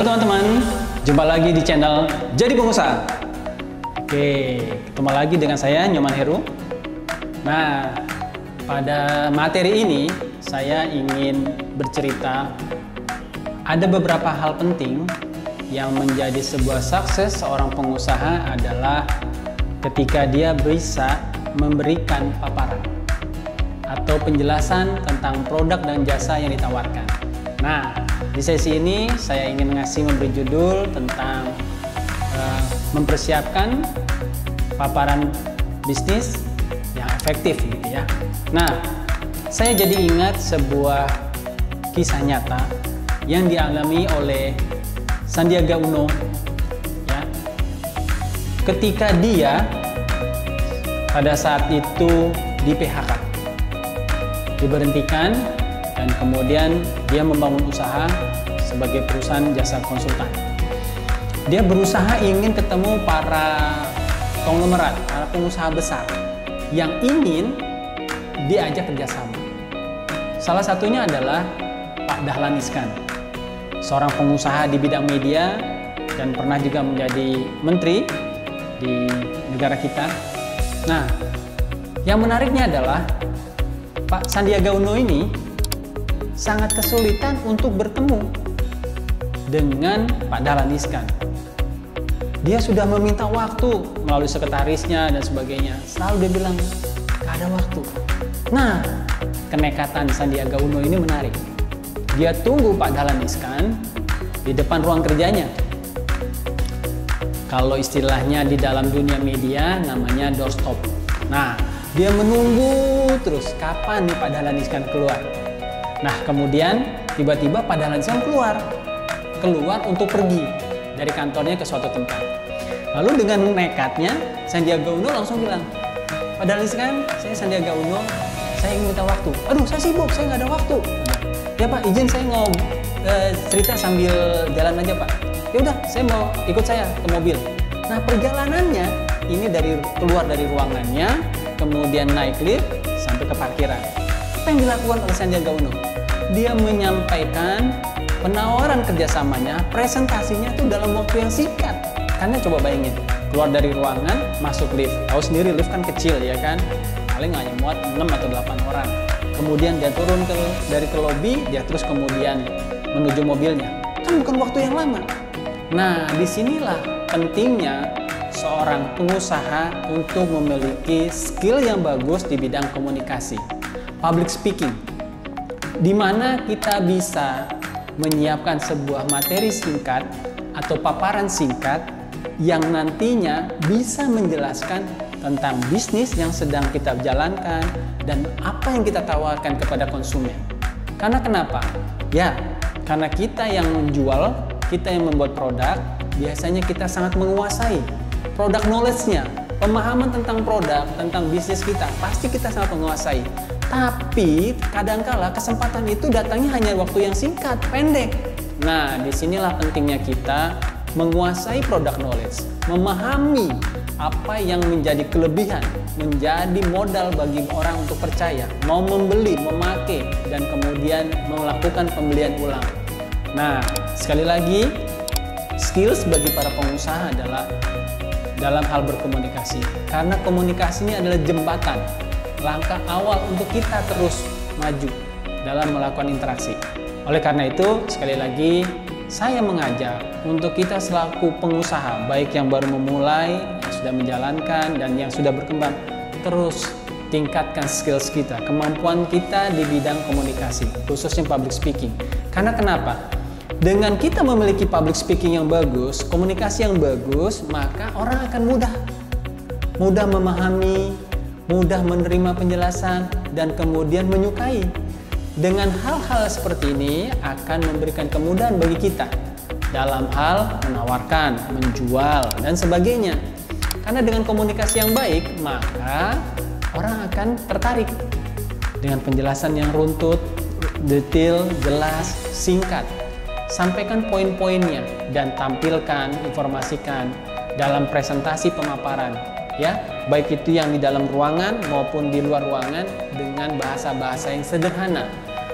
Halo teman-teman, jumpa lagi di channel Jadi Pengusaha. Oke, ketemu lagi dengan saya Nyoman Heru. Nah, pada materi ini saya ingin bercerita ada beberapa hal penting yang menjadi sebuah sukses seorang pengusaha adalah ketika dia bisa memberikan paparan atau penjelasan tentang produk dan jasa yang ditawarkan. Nah, di sesi ini saya ingin memberi judul tentang mempersiapkan paparan bisnis yang efektif gitu ya. Nah, saya jadi ingat sebuah kisah nyata yang dialami oleh Sandiaga Uno ya. Ketika dia pada saat itu di PHK, diberhentikan, dan kemudian dia membangun usaha sebagai perusahaan jasa konsultan. Dia berusaha ingin ketemu para konglomerat, para pengusaha besar yang ingin diajak kerjasama. Salah satunya adalah Pak Dahlan Iskan, seorang pengusaha di bidang media dan pernah juga menjadi menteri di negara kita. Nah, yang menariknya adalah Pak Sandiaga Uno ini sangat kesulitan untuk bertemu dengan Pak Dahlan Iskan. Dia sudah meminta waktu melalui sekretarisnya dan sebagainya. Selalu dia bilang, gak ada waktu. Nah, kenekatan Sandiaga Uno ini menarik. Dia tunggu Pak Dahlan Iskan di depan ruang kerjanya. Kalau istilahnya di dalam dunia media namanya doorstop. Nah, dia menunggu terus kapan nih Pak Dahlan Iskan keluar. Nah, kemudian tiba-tiba Pak Dahlan Iskan keluar untuk pergi dari kantornya ke suatu tempat. Lalu dengan nekatnya Sandiaga Uno langsung bilang, Pak Dahlan Iskan, saya Sandiaga Uno, saya ingin minta waktu. Aduh, saya sibuk, saya nggak ada waktu. Ya Pak, izin saya cerita sambil jalan aja Pak. Ya udah, saya mau ikut saya ke mobil. Nah, perjalanannya ini keluar dari ruangannya, kemudian naik lift sampai ke parkiran. Apa yang dilakukan oleh Sandiaga Uno? Dia menyampaikan penawaran kerjasamanya, presentasinya itu dalam waktu yang singkat. Karena coba bayangin, keluar dari ruangan, masuk lift. Tahu sendiri lift kan kecil ya kan, paling hanya muat 6 atau 8 orang. Kemudian dia turun dari ke lobi, dia terus kemudian menuju mobilnya. Kan bukan waktu yang lama. Nah, disinilah pentingnya seorang pengusaha untuk memiliki skill yang bagus di bidang komunikasi, public speaking, di mana kita bisa menyiapkan sebuah materi singkat atau paparan singkat yang nantinya bisa menjelaskan tentang bisnis yang sedang kita jalankan dan apa yang kita tawarkan kepada konsumen. Karena kenapa? Ya, karena kita yang menjual, kita yang membuat produk, biasanya kita sangat menguasai produk knowledge-nya, pemahaman tentang produk, tentang bisnis kita, pasti kita sangat menguasai. Tapi kadangkala kesempatan itu datangnya hanya waktu yang singkat, pendek. Nah, disinilah pentingnya kita menguasai produk knowledge, memahami apa yang menjadi kelebihan, menjadi modal bagi orang untuk percaya, mau membeli, memakai, dan kemudian melakukan pembelian ulang. Nah, sekali lagi, skills bagi para pengusaha adalah dalam hal berkomunikasi, karena komunikasi ini adalah jembatan, langkah awal untuk kita terus maju dalam melakukan interaksi. Oleh karena itu, sekali lagi, saya mengajak untuk kita selaku pengusaha, baik yang baru memulai, yang sudah menjalankan, dan yang sudah berkembang, terus tingkatkan skills kita, kemampuan kita di bidang komunikasi, khususnya public speaking. Karena kenapa? Dengan kita memiliki public speaking yang bagus, komunikasi yang bagus, maka orang akan mudah memahami, mudah menerima penjelasan, dan kemudian menyukai. Dengan hal-hal seperti ini akan memberikan kemudahan bagi kita dalam hal menawarkan, menjual, dan sebagainya. Karena dengan komunikasi yang baik, maka orang akan tertarik dengan penjelasan yang runtut, detail, jelas, singkat. Sampaikan poin-poinnya dan tampilkan, informasikan dalam presentasi pemaparan, ya, baik itu yang di dalam ruangan maupun di luar ruangan dengan bahasa-bahasa yang sederhana,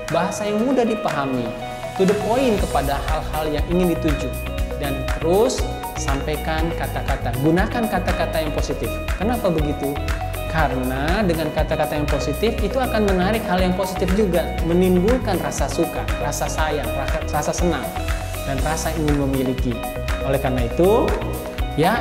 bahasa yang mudah dipahami, to the point kepada hal-hal yang ingin dituju, dan terus sampaikan kata-kata, gunakan kata-kata yang positif. Kenapa begitu? Karena dengan kata-kata yang positif itu akan menarik hal yang positif juga, menimbulkan rasa suka, rasa sayang, rasa senang, dan rasa ingin memiliki. Oleh karena itu, ya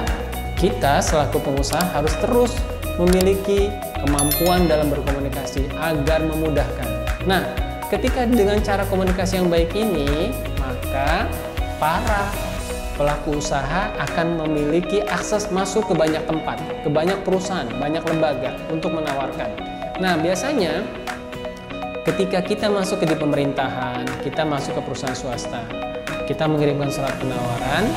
kita selaku pengusaha harus terus memiliki kemampuan dalam berkomunikasi agar memudahkan. Nah, ketika dengan cara komunikasi yang baik ini, maka para pelaku usaha akan memiliki akses masuk ke banyak tempat, ke banyak perusahaan, banyak lembaga untuk menawarkan. Nah, biasanya ketika kita masuk ke di pemerintahan, kita masuk ke perusahaan swasta, kita mengirimkan surat penawaran,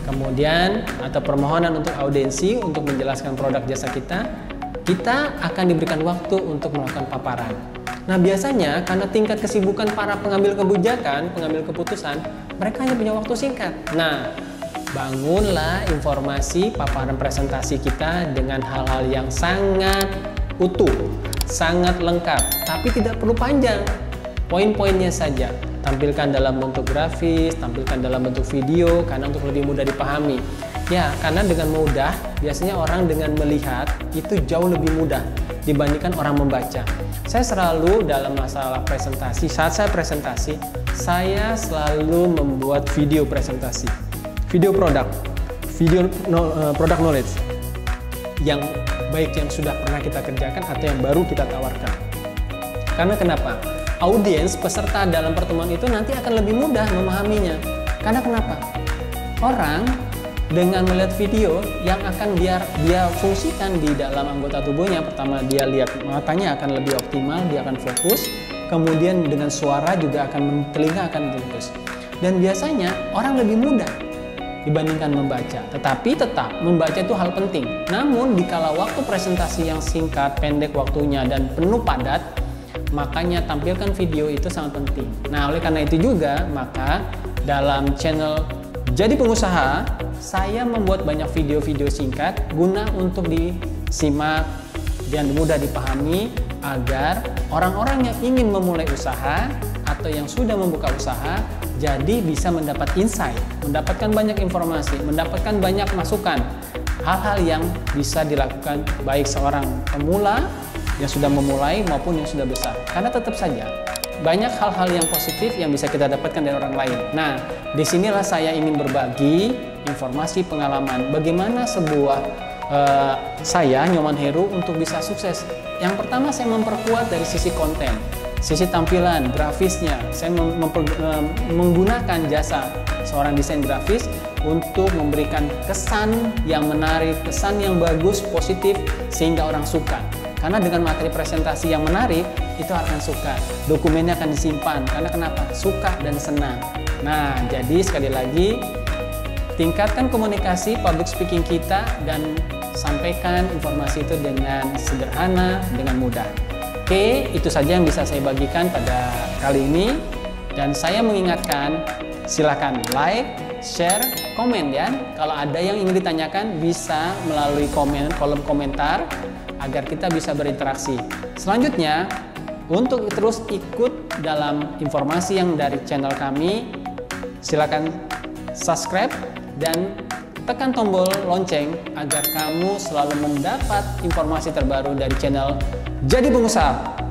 kemudian atau permohonan untuk audiensi untuk menjelaskan produk jasa kita akan diberikan waktu untuk melakukan paparan. Nah, biasanya karena tingkat kesibukan para pengambil kebijakan, pengambil keputusan, mereka hanya punya waktu singkat. Nah, bangunlah informasi paparan presentasi kita dengan hal-hal yang sangat utuh, sangat lengkap, tapi tidak perlu panjang. Poin-poinnya saja. Tampilkan dalam bentuk grafis, tampilkan dalam bentuk video, karena untuk lebih mudah dipahami. Ya, karena dengan mudah, biasanya orang dengan melihat itu jauh lebih mudah dibandingkan orang membaca. Saya selalu dalam masalah presentasi, saat saya presentasi, saya selalu membuat video presentasi, video produk, video product knowledge yang baik yang sudah pernah kita kerjakan atau yang baru kita tawarkan. Karena kenapa? Audiens peserta dalam pertemuan itu nanti akan lebih mudah memahaminya. Karena kenapa? Orang dengan melihat video yang akan dia fungsikan di dalam anggota tubuhnya, pertama dia lihat matanya akan lebih optimal, dia akan fokus, kemudian dengan suara juga telinga akan fokus. Dan biasanya orang lebih mudah dibandingkan membaca, tetapi tetap membaca itu hal penting. Namun dikala waktu presentasi yang singkat, pendek waktunya dan penuh padat, makanya tampilkan video itu sangat penting. Nah, oleh karena itu juga maka dalam channel Jadi Pengusaha saya membuat banyak video-video singkat guna untuk disimak dan mudah dipahami agar orang-orang yang ingin memulai usaha atau yang sudah membuka usaha jadi bisa mendapat insight, mendapatkan banyak informasi, mendapatkan banyak masukan, hal-hal yang bisa dilakukan baik seorang pemula yang sudah memulai maupun yang sudah besar. Karena tetap saja banyak hal-hal yang positif yang bisa kita dapatkan dari orang lain. Nah, disinilah saya ingin berbagi informasi pengalaman bagaimana sebuah saya Nyoman Heru untuk bisa sukses. Yang pertama saya memperkuat dari sisi konten, sisi tampilan, grafisnya. Saya menggunakan jasa seorang desain grafis untuk memberikan kesan yang menarik, kesan yang bagus, positif sehingga orang suka. Karena dengan materi presentasi yang menarik, itu akan suka. Dokumennya akan disimpan. Karena kenapa? Suka dan senang. Nah, jadi sekali lagi, tingkatkan komunikasi public speaking kita dan sampaikan informasi itu dengan sederhana, dengan mudah. Oke, itu saja yang bisa saya bagikan pada kali ini. Dan saya mengingatkan, silakan like, share, komen ya. Kalau ada yang ingin ditanyakan, bisa melalui kolom komentar agar kita bisa berinteraksi. Selanjutnya, untuk terus ikut dalam informasi yang dari channel kami, silakan subscribe dan tekan tombol lonceng agar kamu selalu mendapat informasi terbaru dari channel Jadi Pengusaha.